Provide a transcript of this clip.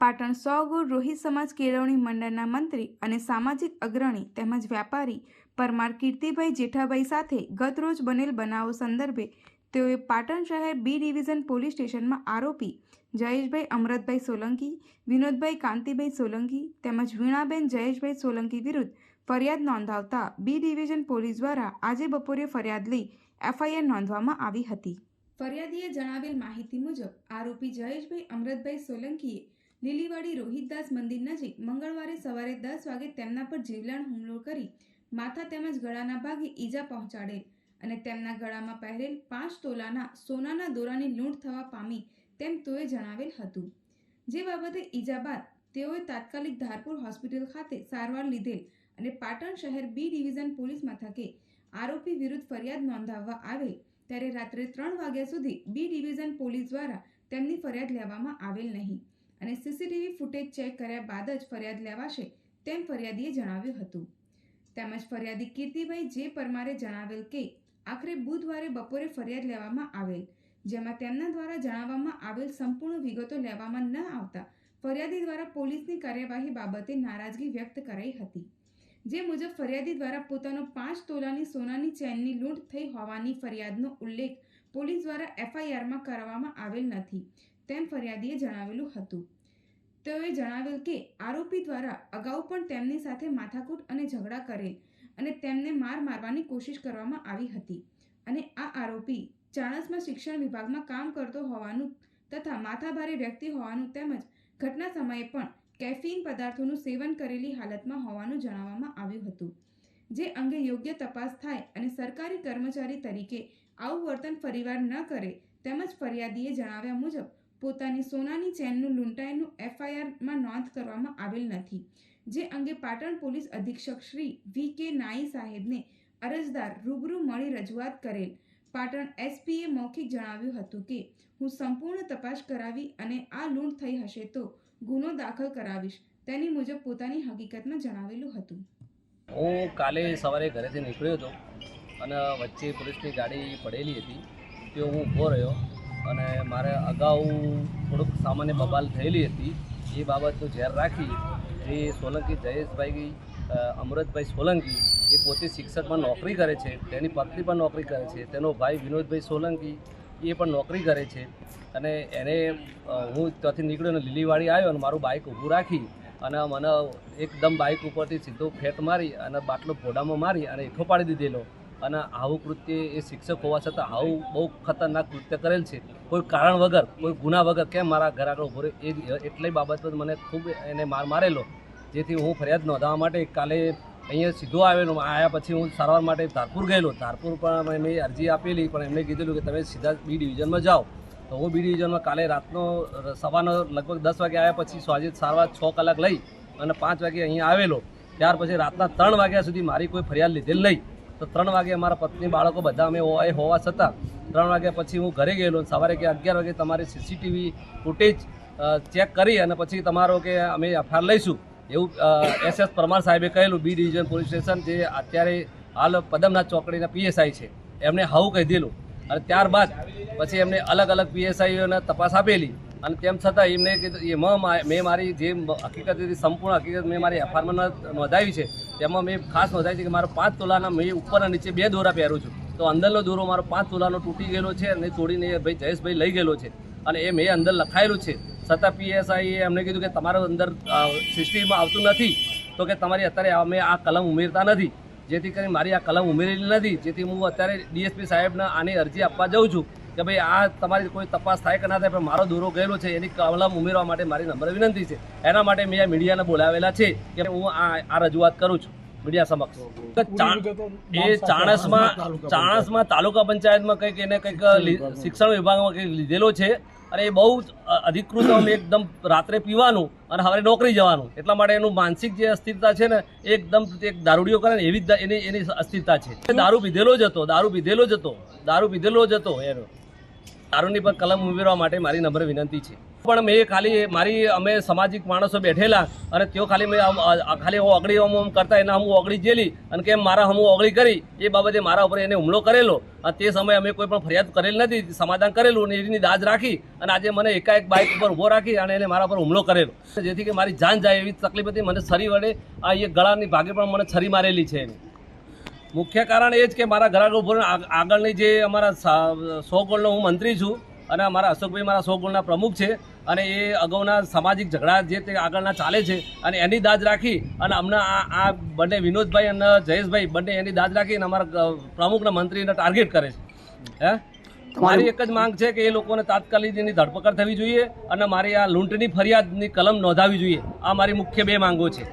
પાટણ સોગુર રોહિત સમાજ કેળવણી મંડળના મંત્રી અને સામાજિક અગ્રણી તેમજ વ્યાપારી પરમાર કીર્તિભાઈ જેઠાભાઈ સાથે ગતરોજ બનેલ બનાવો સંદર્ભે તેઓએ પાટણ શહેર બી ડિવિઝન પોલીસ સ્ટેશનમાં આરોપી જયેશભાઈ અમરતભાઈ સોલંકી, વિનોદભાઈ કાંતિભાઈ સોલંકી તેમજ વીણાબેન જયેશભાઈ સોલંકી વિરુદ્ધ ફરિયાદ નોંધાવતા બી ડિવિઝન પોલીસ દ્વારા આજે બપોરે ફરિયાદ લઈ એફઆઈઆર નોંધવામાં આવી હતી। ફરિયાદીએ જણાવેલ માહિતી મુજબ આરોપી જયેશભાઈ અમરતભાઈ સોલંકીએ લીલીવાડી રોહિતદાસ મંદિર નજીક મંગળવારે સવારે 10 વાગે તેમના પર જીવલેણ હુમલો કરી માથા તેમજ ગળાના ભાગે ઈજા પહોંચાડેલ અને તેમના ગળામાં પહેરેલ 5 તોલાના સોનાના દોરાની લૂંટ થવા પામી તેમ તેઓએ જણાવેલ હતું। જે બાબતે ઈજા બાદ તેઓએ તાત્કાલિક ધારપુર હોસ્પિટલ ખાતે સારવાર લીધેલ અને પાટણ શહેર બી ડિવિઝન પોલીસ મથકે આરોપી વિરુદ્ધ ફરિયાદ નોંધાવવા આવેલ ત્યારે રાત્રે 3 વાગ્યા સુધી બી ડિવિઝન પોલીસ દ્વારા તેમની ફરિયાદ લેવામાં આવેલ નહીં અને સીસીટીવી ફૂટેજ ચેક કર્યા બાદ જ ફરિયાદ લેવાશે તેમ ફરિયાદીએ જણાવ્યું હતું। તેમજ ફરિયાદી કીર્તિભાઈ જે પરમારે જણાવેલ કે આખરે બુધવારે બપોરે ફરિયાદ લેવામાં આવેલ જેમાં તેમના દ્વારા જણાવવામાં આવેલ સંપૂર્ણ વિગતો લેવામાં ન આવતા ફરિયાદી દ્વારા પોલીસની કાર્યવાહી બાબતે નારાજગી વ્યક્ત કરાઈ હતી। જે મુજબ ફરિયાદી દ્વારા પોતાનો 5 તોલાની સોનાની ચેનની લૂંટ થઈ હોવાની ફરિયાદનો ઉલ્લેખ પોલીસ દ્વારા એફઆઈઆરમાં કરવામાં આવેલ નથી તેમ ફરિયાદીએ જણાવેલું હતું। તેઓએ જણાવેલ કે આરોપી દ્વારા અગાઉ પણ તેમની સાથે માથાકૂટ અને ઝઘડા કરેલ અને તેમને મારવાની કોશિશ કરવામાં આવી હતી અને આ આરોપી ચાણસ્મા શિક્ષણ વિભાગમાં કામ કરતો હોવાનું તથા માથાભારે વ્યક્તિ હોવાનું તેમજ ઘટના સમયે પણ કેફીન પદાર્થોનું સેવન કરેલી હાલતમાં હોવાનું જણાવવામાં આવ્યું હતું। જે અંગે યોગ્ય તપાસ થાય અને સરકારી કર્મચારી તરીકે આવું વર્તન ફરીવાર ન કરે તેમજ ફરિયાદીએ જણાવ્યા મુજબ પોતાની સોનાની ચેનનું લૂંટાયેલું એફઆઈઆરમાં નોંધ કરવામાં આવેલ નથી। જે અંગે પાટણ પોલીસ અધિક્ષક શ્રી વી કે નાઈ સાહેબને અરજદાર રૂબરૂ મળી રજૂઆત કરેલ પાટણ એસપીએ મૌખિક જણાવ્યું હતું કે હું સંપૂર્ણ તપાસ કરાવી અને આ લૂંટ થઈ હશે તો ગુનો દાખલ કરાવીશ તેની મુજબ પોતાની હકીકતમાં જણાવેલું હતું। હું કાલે સવારે ઘરેથી નીકળ્યો હતો અને વચ્ચે પોલીસની ગાડી પડેલી હતી તે હું ઊભો રહ્યો અને મારે અગાઉ થોડુંક સામાન્ય બબાલ થયેલી હતી એ બાબતનું ઝેર રાખી એ સોલંકી જયેશભાઈ અમરતભાઈ સોલંકી એ પોતે શિક્ષકમાં નોકરી કરે છે, તેની પત્ની પણ નોકરી કરે છે, તેનો ભાઈ વિનોદભાઈ સોલંકી એ પણ નોકરી કરે છે અને એને હું ત્યાંથી નીકળ્યો અને લીલીવાડી આવ્યો અને મારું બાઇક ઊભું રાખી અને મને એકદમ બાઇક ઉપરથી સીધો ફેટ મારી અને બાટલો ફોડામાં મારી અને હેઠો પાડી દીધેલો અને આવું કૃત્ય એ શિક્ષક હોવા છતાં આવું બહુ ખતરનાક કૃત્ય કરેલ છે કોઈ કારણ વગર કોઈ ગુના વગર કેમ મારા ઘર આગળ ઊભો રહ્યો એ એટલી બાબત પર મને ખૂબ એને મારેલો જેથી હું ફરિયાદ નોંધાવવા માટે કાલે અહીંયા સીધો આવેલો। આવ્યા પછી હું સારવાર માટે ધારપુર ગયેલો। ધારપુર પણ મેં અરજી આપેલી પણ એમને કીધેલું કે તમે સીધા બી ડિવિઝનમાં જાઓ તો હું બી ડિવિઝનમાં કાલે રાતનો સવારનો લગભગ 10 વાગે આવ્યા પછી સાંજે સારવાર 6 કલાક લઈ અને 5 વાગે અહીંયા આવેલો। ત્યાર પછી રાતના 3 વાગ્યા સુધી મારી કોઈ ફરિયાદ લીધેલ નહીં તો 3 વાગે અમારા પત્ની બાળકો બધા અમે હોવા છતાં 3 વાગ્યા પછી હું ઘરે ગયેલો। સવારે કે 11 વાગે તમારી સીસીટીવી ફૂટેજ ચેક કરી અને પછી તમારો કે અમે એફઆઈઆર લઈશું એવું એસએસ પરમાર સાહેબે કહેલું બી ડિવિઝન પોલીસ સ્ટેશન જે અત્યારે હાલ પદમનાથ ચોકડીના પીએસઆઈ છે એમને હાવું કહી દીધેલું અને ત્યારબાદ પછી એમને અલગ અલગ પીએસઆઈઓને તપાસ આપેલી અને તેમ છતાં એમને કીધું મેં મારી જે હકીકત હતી સંપૂર્ણ હકીકત મેં મારી એફઆઈઆરમાં નોંધાવી છે તેમાં મેં ખાસ નોંધાવી છે કે મારો 5 તોલાના મેં ઉપર અને નીચે 2 દોરા પહેરું છું તો અંદરનો દોરો મારો 5 તોલાનો તૂટી ગયેલો છે અને તોડીને એ ભાઈ જયેશભાઈ લઈ ગયેલો છે અને એ મેં અંદર લખાયેલું છે છતાં પીએસઆઈએ એમને કીધું કે તમારું અંદર સિસ્ટમમાં આવતું નથી તો કે તમારી અત્યારે અમે આ કલમ ઉમેરતા નથી જેથી કરીને મારી આ કલમ ઉમેરેલી નથી જેથી હું અત્યારે ડીએસપી સાહેબને આની અરજી આપવા જાઉં છું કે ભાઈ આ તમારી કોઈ તપાસ થાય કે ના થાય પણ મારો દોરો ગયેલો છે એની કલમ ઉમેરવા માટે મારી નમ્ર વિનંતી છે। એના માટે મેં આ મીડિયાને બોલાવેલા છે કે હું આ રજૂઆત કરું છું મીડિયા સમક્ષ। એ ચાણસ્મા તાલુકા પંચાયતમાં કંઈક એને કંઈક શિક્ષણ વિભાગમાં કંઈક લીધેલો છે અને એ બહુ અધિકૃત એકદમ રાત્રે પીવાનું અને હવે નોકરી જવાનું એટલા માટે એનું માનસિક જે અસ્થિરતા છે ને એકદમ એક દારૂડિયો કરે ને એવી જ એની અસ્થિરતા છે। દારૂ પીધેલો જ હતો એનો દારૂની પર કલમ ઉમેરવા માટે મારી નમ્ર વિનંતી છે। પણ મેં ખાલી અમે સામાજિક માણસો બેઠેલા અને તેઓ ખાલી મેં ખાલી હું ઓગળી આમ કરતા એના હું ઓગળી જેલી અને કેમ મારા હું ઓગળી કરી એ બાબતે મારા ઉપર એને હુમલો કરેલો અને તે સમયે અમે કોઈ પણ ફરિયાદ કરેલ નથી, સમાધાન કરેલું અને એની દાજ રાખી અને આજે મને એકાએક બાઇક ઉપર ઊભો રાખી અને એને મારા પર હુમલો કરેલો, જેથી કે મારી જાન જાય એવી તકલીફ હતી. મને છરી વડે આ એ ગળાની ભાગે પણ મને છરી મારેલી છે એની. મુખ્ય કારણ એ જ કે મારા ઘર આગળ આગળની જે અમારા 100 ગોળનો હું મંત્રી છું અને અમારા અશોકભાઈ મારા 100 ગોળના પ્રમુખ છે અને એ અગાઉના સામાજિક ઝઘડા જે તે આગળના ચાલે છે અને એની દાજ રાખી અને અમને આ બંને વિનોદભાઈ અને જયેશભાઈ બંને એની દાજ રાખી અને અમારા પ્રમુખના મંત્રીને ટાર્ગેટ કરે છે. મારી એક જ માંગ છે કે એ લોકોને તાત્કાલિક એની ધરપકડ થવી જોઈએ અને મારી આ લૂંટની ફરિયાદની કલમ નોંધાવી જોઈએ. આ મારી મુખ્ય 2 માંગો છે.